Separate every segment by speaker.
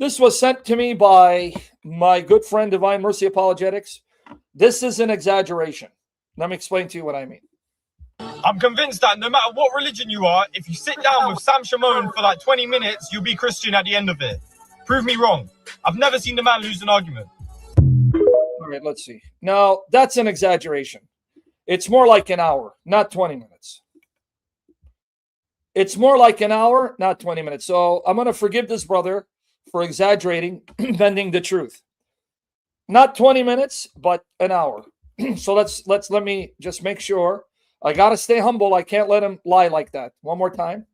Speaker 1: This was sent to me by my good friend Divine Mercy Apologetics. This is an exaggeration. Let me explain to you what I mean.
Speaker 2: I'm convinced that no matter what religion you are, if you sit down with Sam Shamoun for like 20 minutes, you'll be Christian at the end of it. Prove me wrong. I've never seen the man lose an argument.
Speaker 1: All right, let's see. Now, that's an exaggeration. It's more like an hour, not 20 minutes. It's more like an hour, not 20 minutes. So I'm going to forgive this brother for exaggerating, bending the truth. Not 20 minutes, but an hour. So let me just make sure. I got to stay humble. I can't let him lie like that. One more time.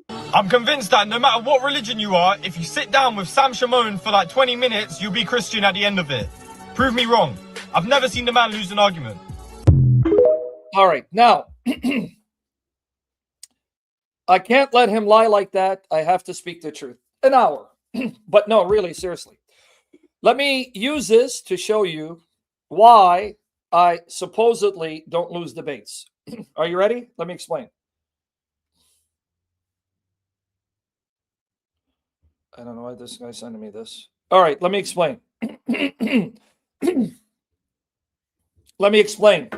Speaker 2: I'm convinced that no matter what religion you are, if you sit down with Sam Shamoun for like 20 minutes, you'll be Christian at the end of it. Prove me wrong. I've never seen the man lose an argument.
Speaker 1: All right. Now, I can't let him lie like that. I have to speak the truth. An hour. But no, really, seriously. Let me use this to show you why I supposedly don't lose debates. Are you ready? Let me explain. I don't know why this guy's sending me this. All right, let me explain. Let me explain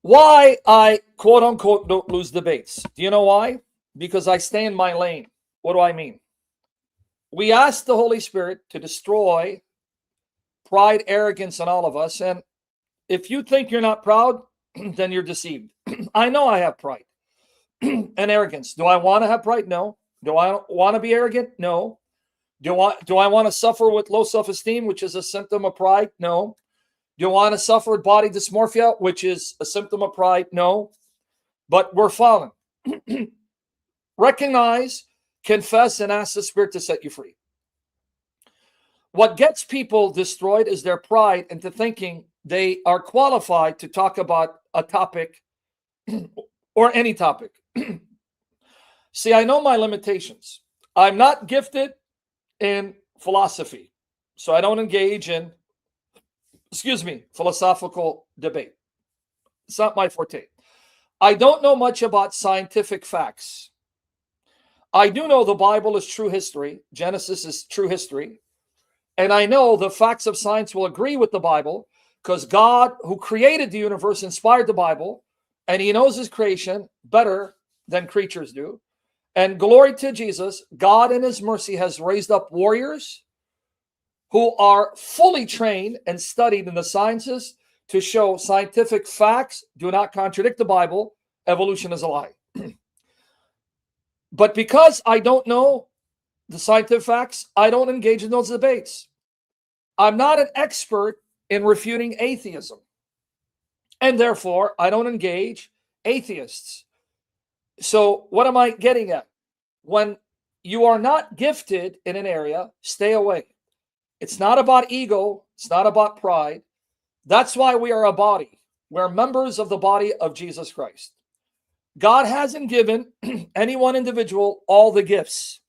Speaker 1: why I, quote unquote, don't lose debates. Do you know why? Because I stay in my lane. What do I mean? We ask the Holy Spirit to destroy pride, arrogance in all of us. And if you think you're not proud, then you're deceived. I know I have pride and arrogance. Do I want to have pride? No. Do I want to be arrogant? No. Do I want to suffer with low self-esteem, which is a symptom of pride? No. Do you want to suffer with body dysmorphia, which is a symptom of pride? No. But we're fallen. Recognize, confess, and ask the Spirit to set you free. What gets people destroyed is their pride into thinking they are qualified to talk about a topic or any topic. See, I know my limitations. I'm not gifted in philosophy, so I don't engage in, philosophical debate. It's not my forte. I don't know much about scientific facts. I do know the Bible is true history. Genesis is true history. And I know the facts of science will agree with the Bible because God, who created the universe, inspired the Bible, and he knows his creation better than creatures do. And glory to Jesus, God in his mercy has raised up warriors who are fully trained and studied in the sciences to show scientific facts do not contradict the Bible. Evolution is a lie. But because I don't know the scientific facts, I don't engage in those debates. I'm not an expert in refuting atheism. And therefore, I don't engage atheists. So what am I getting at? When you are not gifted in an area, stay away. It's not about ego. It's not about pride. That's why we are a body. We're members of the body of Jesus Christ. God hasn't given any one individual all the gifts.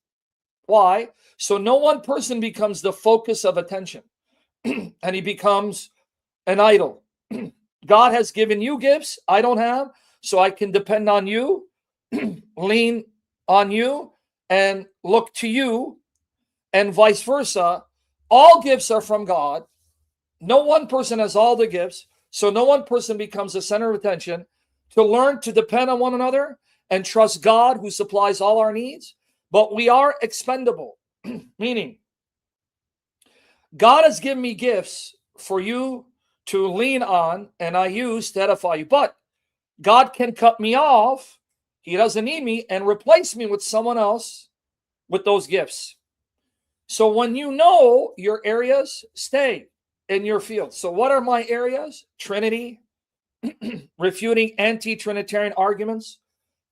Speaker 1: Why? So no one person becomes the focus of attention and he becomes an idol. God has given you gifts I don't have, so I can depend on you, lean on you, and look to you, and vice versa. All gifts are from God. No one person has all the gifts, so no one person becomes the center of attention. To learn to depend on one another and trust God who supplies all our needs. But we are expendable, meaning God has given me gifts for you to lean on and I use to edify you. But God can cut me off. He doesn't need me and replace me with someone else with those gifts. So when you know your areas, stay in your field. So what are my areas? Trinity, refuting anti-Trinitarian arguments,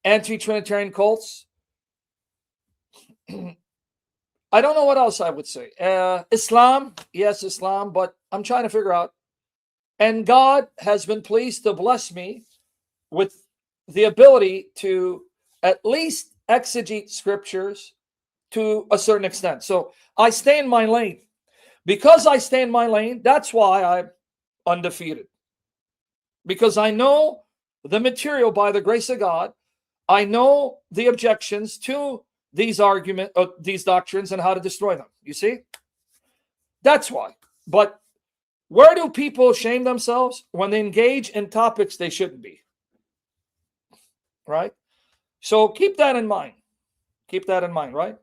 Speaker 1: anti-Trinitarian cults. I don't know what else I would say. Islam, yes, Islam, but I'm trying to figure out. And God has been pleased to bless me with the ability to at least exegete scriptures to a certain extent. So I stay in my lane. Because I stay in my lane, that's why I'm undefeated. Because I know the material by the grace of God. I know the objections to these doctrines and how to destroy them. You see? That's why. But where do people shame themselves? When they engage in topics they shouldn't be. Right? So keep that in mind. Keep that in mind, right?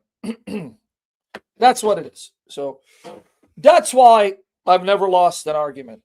Speaker 1: That's what it is. So that's why I've never lost an argument.